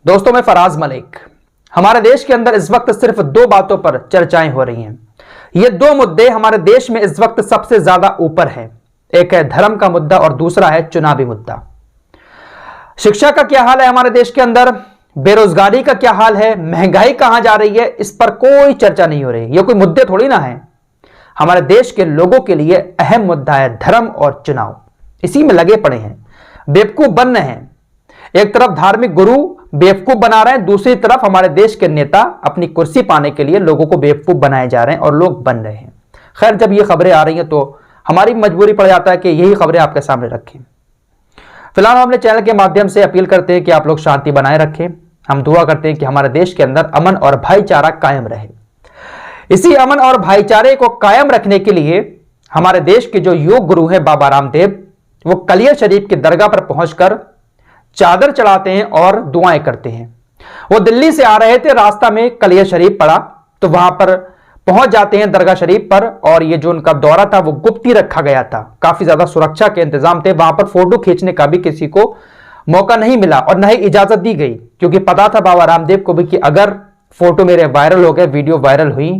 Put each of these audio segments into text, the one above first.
दोस्तों, मैं फराज मलिक। हमारे देश के अंदर इस वक्त सिर्फ दो बातों पर चर्चाएं हो रही हैं। ये दो मुद्दे हमारे देश में इस वक्त सबसे ज्यादा ऊपर हैं। एक है धर्म का मुद्दा और दूसरा है चुनावी मुद्दा। शिक्षा का क्या हाल है हमारे देश के अंदर, बेरोजगारी का क्या हाल है, महंगाई कहां जा रही है, इस पर कोई चर्चा नहीं हो रही। ये कोई मुद्दे थोड़ी ना है। हमारे देश के लोगों के लिए अहम मुद्दा है धर्म और चुनाव। इसी में लगे पड़े हैं, बेवकूफ बन रहे हैं। एक तरफ धार्मिक गुरु बेवकूफ बना रहे हैं, दूसरी तरफ हमारे देश के नेता अपनी कुर्सी पाने के लिए लोगों को बेवकूफ बनाए जा रहे हैं और लोग बन रहे हैं। खैर, जब ये खबरें आ रही हैं तो हमारी मजबूरी पड़ जाता है कि यही खबरें आपके सामने रखें। फिलहाल हम अपने चैनल के माध्यम से अपील करते हैं कि आप लोग शांति बनाए रखें। हम दुआ करते हैं कि हमारे देश के अंदर अमन और भाईचारा कायम रहे। इसी अमन और भाईचारे को कायम रखने के लिए हमारे देश के जो योग गुरु हैं बाबा रामदेव, वो कलिया शरीफ की दरगाह पर पहुंचकर चादर चढ़ाते हैं और दुआएं करते हैं। वो दिल्ली से आ रहे थे, रास्ता में कलिया शरीफ पड़ा तो वहां पर पहुंच जाते हैं दरगाह शरीफ पर। और ये जो उनका दौरा था वो गुप्त ही रखा गया था, काफी ज्यादा सुरक्षा के इंतजाम थे। वहां पर फोटो खींचने का भी किसी को मौका नहीं मिला और न ही इजाजत दी गई, क्योंकि पता था बाबा रामदेव को भी कि अगर फोटो मेरे वायरल हो गए, वीडियो वायरल हुई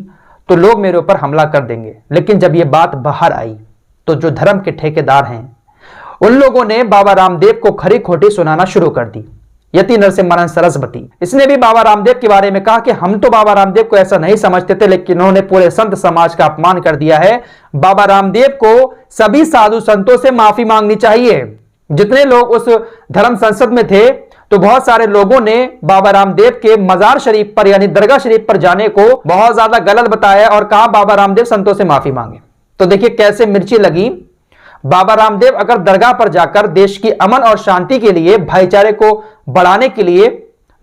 तो लोग मेरे ऊपर हमला कर देंगे। लेकिन जब ये बात बाहर आई तो जो धर्म के ठेकेदार हैं उन लोगों ने बाबा रामदेव को खरी खोटी सुनाना शुरू कर दी। यति नरसिम्हानंद सरस्वती, इसने भी बाबा रामदेव के बारे में कहा कि हम तो बाबा रामदेव को ऐसा नहीं समझते थे, लेकिन उन्होंने पूरे संत समाज का अपमान कर दिया है। बाबा रामदेव को सभी साधु संतों से माफी मांगनी चाहिए। जितने लोग उस धर्म संसद में थे तो बहुत सारे लोगों ने बाबा रामदेव के मजार शरीफ पर यानी दरगाह शरीफ पर जाने को बहुत ज्यादा गलत बताया और कहा बाबा रामदेव संतों से माफी मांगे। तो देखिए कैसे मिर्ची लगी। बाबा रामदेव अगर दरगाह पर जाकर देश की अमन और शांति के लिए, भाईचारे को बढ़ाने के लिए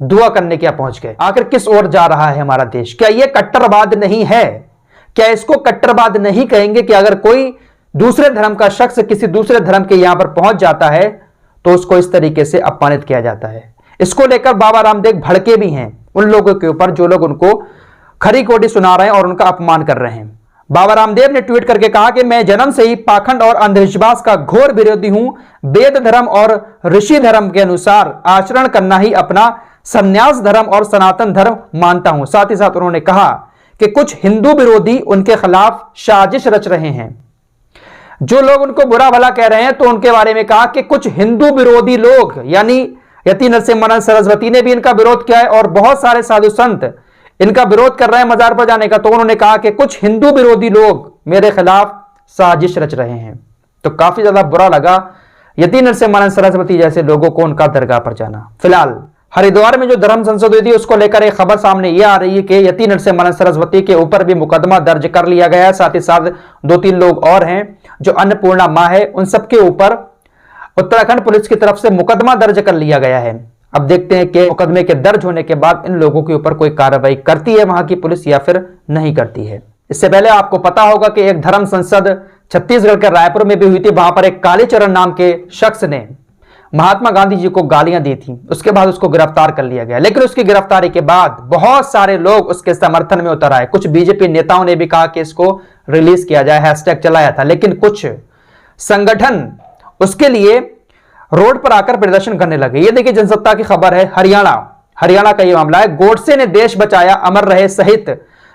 दुआ करने क्या पहुंच गए। आखिर किस ओर जा रहा है हमारा देश? क्या यह कट्टरवाद नहीं है? क्या इसको कट्टरवाद नहीं कहेंगे कि अगर कोई दूसरे धर्म का शख्स किसी दूसरे धर्म के यहां पर पहुंच जाता है तो उसको इस तरीके से अपमानित किया जाता है। इसको लेकर बाबा रामदेव भड़के भी हैं उन लोगों के ऊपर जो लोग उनको खरी खोटी सुना रहे हैं और उनका अपमान कर रहे हैं। बाबा रामदेव ने ट्वीट करके कहा कि मैं जन्म से ही पाखंड और अंधविश्वास का घोर विरोधी हूं। वेद धर्म और ऋषि धर्म के अनुसार आचरण करना ही अपना संन्यास धर्म और सनातन धर्म मानता हूं। साथ ही साथ उन्होंने कहा कि कुछ हिंदू विरोधी उनके खिलाफ साजिश रच रहे हैं। जो लोग उनको बुरा भला कह रहे हैं तो उनके बारे में कहा कि कुछ हिंदू विरोधी लोग, यानी यति नरसिम्हानंद सरस्वती ने भी इनका विरोध किया है और बहुत सारे साधु संत इनका विरोध कर रहे हैं मजार पर जाने का। तो उन्होंने कहा कि कुछ हिंदू विरोधी लोग मेरे खिलाफ साजिश रच रहे हैं। तो काफी ज्यादा बुरा लगा यति नरसिम्हानंद सरस्वती जैसे लोगों को उनका दरगाह पर जाना। फिलहाल हरिद्वार में जो धर्म संसद हुई थी उसको लेकर एक खबर सामने यह आ रही है कि यति नरसिम्हानंद सरस्वती के ऊपर भी मुकदमा दर्ज कर लिया गया है। साथ ही साथ 2-3 लोग और हैं, जो अन्नपूर्णा मां है, उन सबके ऊपर उत्तराखंड पुलिस की तरफ से मुकदमा दर्ज कर लिया गया है। अब देखते हैं कि मुकदमे के दर्ज होने के बाद इन लोगों के ऊपर कोई कार्रवाई करती है वहां की पुलिस या फिर नहीं करती है। इससे पहले आपको पता होगा कि एक धर्म संसद छत्तीसगढ़ के रायपुर में भी हुई थी। वहां पर एक कालीचरण नाम के शख्स ने महात्मा गांधी जी को गालियां दी थी। उसके बाद उसको गिरफ्तार कर लिया गया, लेकिन उसकी गिरफ्तारी के बाद बहुत सारे लोग उसके समर्थन में उतर आए। कुछ बीजेपी नेताओं ने भी कहा कि इसको रिलीज किया जाए, हैशटैग चलाया था। लेकिन कुछ संगठन उसके लिए रोड पर आकर प्रदर्शन करने लगे। ये देखिए जनसत्ता की खबर है, हरियाणा का ये मामला है। गोडसे ने देश बचाया अमर रहे सहित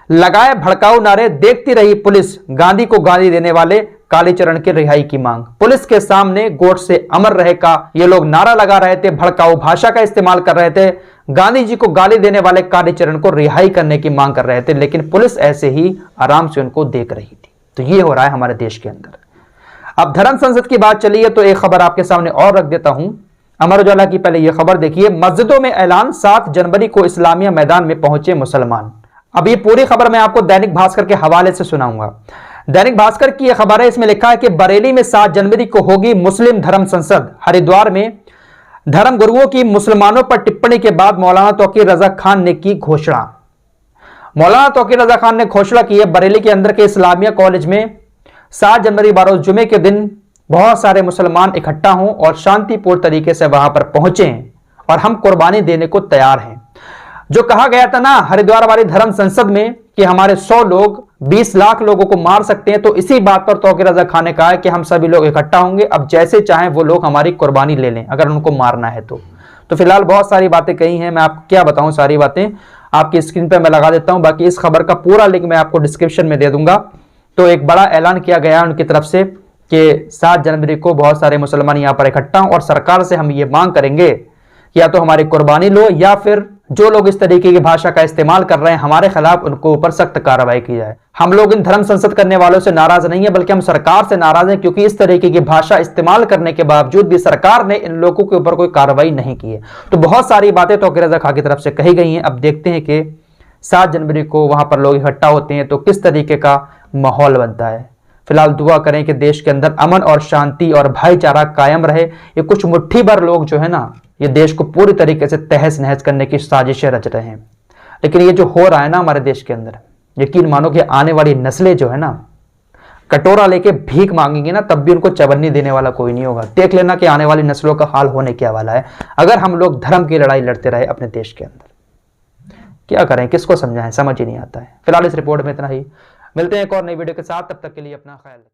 लगाए भड़काऊ नारे, देखती रही पुलिस, गांधी को गाली देने वाले कालीचरण की रिहाई की मांग। पुलिस के सामने गोडसे अमर रहे का ये लोग नारा लगा रहे थे, भड़काऊ भाषा का इस्तेमाल कर रहे थे, गांधी जी को गाली देने वाले कालीचरण को रिहाई करने की मांग कर रहे थे। लेकिन पुलिस ऐसे ही आराम से उनको देख रही थी। तो ये हो रहा है हमारे देश के अंदर। अब धर्म संसद की बात चली है तो एक खबर आपके सामने और रख देता हूं। अमर उजाला की पहले यह खबर देखिए, मस्जिदों में ऐलान, 7 जनवरी को इस्लामिया मैदान में पहुंचे मुसलमान। अब ये पूरी खबर मैं आपको दैनिक भास्कर के हवाले से सुनाऊंगा। दैनिक भास्कर की यह खबर है, इसमें लिखा है कि बरेली में 7 जनवरी को होगी मुस्लिम धर्म संसद। हरिद्वार में धर्म गुरुओं की मुसलमानों पर टिप्पणी के बाद मौलाना तौकीर रजा खान ने की घोषणा। मौलाना तौकीर रजा खान ने घोषणा की है बरेली के अंदर के इस्लामिया कॉलेज में 7 जनवरी बरोज जुमे के दिन बहुत सारे मुसलमान इकट्ठा हों और शांतिपूर्ण तरीके से वहां पर पहुंचे और हम कुर्बानी देने को तैयार हैं। जो कहा गया था ना हरिद्वार वाली धर्म संसद में कि हमारे 100 लोग 20 लाख लोगों को मार सकते हैं, तो इसी बात पर तौकीर रजा खान ने कहा है कि हम सभी लोग इकट्ठा होंगे, अब जैसे चाहें वो लोग हमारी कुर्बानी ले लें अगर उनको मारना है तो तो फिलहाल बहुत सारी बातें कही हैं, मैं आपको क्या बताऊं, सारी बातें आपकी स्क्रीन पर मैं लगा देता हूं। बाकी इस खबर का पूरा लिंक मैं आपको डिस्क्रिप्शन में दे दूंगा। तो एक बड़ा ऐलान किया गया है उनकी तरफ से कि 7 जनवरी को बहुत सारे मुसलमान यहां पर इकट्ठा हों और सरकार से हम ये मांग करेंगे कि या तो हमारी कुर्बानी लो या फिर जो लोग इस तरीके की भाषा का इस्तेमाल कर रहे हैं हमारे खिलाफ, उनको ऊपर सख्त कार्रवाई की जाए। हम लोग इन धर्म संसद करने वालों से नाराज नहीं है, बल्कि हम सरकार से नाराज हैं, क्योंकि इस तरीके की भाषा इस्तेमाल करने के बावजूद भी सरकार ने इन लोगों के ऊपर कोई कार्रवाई नहीं की है। तो बहुत सारी बातें तौकीर रज़ा खां की तरफ से कही गई हैं। अब देखते हैं कि 7 जनवरी को वहां पर लोग इकट्ठा होते हैं तो किस तरीके का माहौल बनता है। फिलहाल दुआ करें कि देश के अंदर अमन और शांति और भाईचारा कायम रहे। ये कुछ मुट्ठी भर लोग जो है ना, ये देश को पूरी तरीके से तहस नहस करने की साजिशें रच रहे हैं। लेकिन ये जो हो रहा है ना हमारे देश के अंदर, यकीन मानो कि आने वाली नस्लें जो है ना, कटोरा लेके भीख मांगेंगे ना, तब भी उनको चवन्नी देने वाला कोई नहीं होगा। देख लेना कि आने वाली नस्लों का हाल होने क्या वाला है अगर हम लोग धर्म की लड़ाई लड़ते रहे अपने देश के अंदर। क्या करें, किसको समझाएं, समझ ही नहीं आता है। फिलहाल इस रिपोर्ट में इतना ही। मिलते हैं एक और नई वीडियो के साथ, तब तक के लिए अपना ख्याल रखें।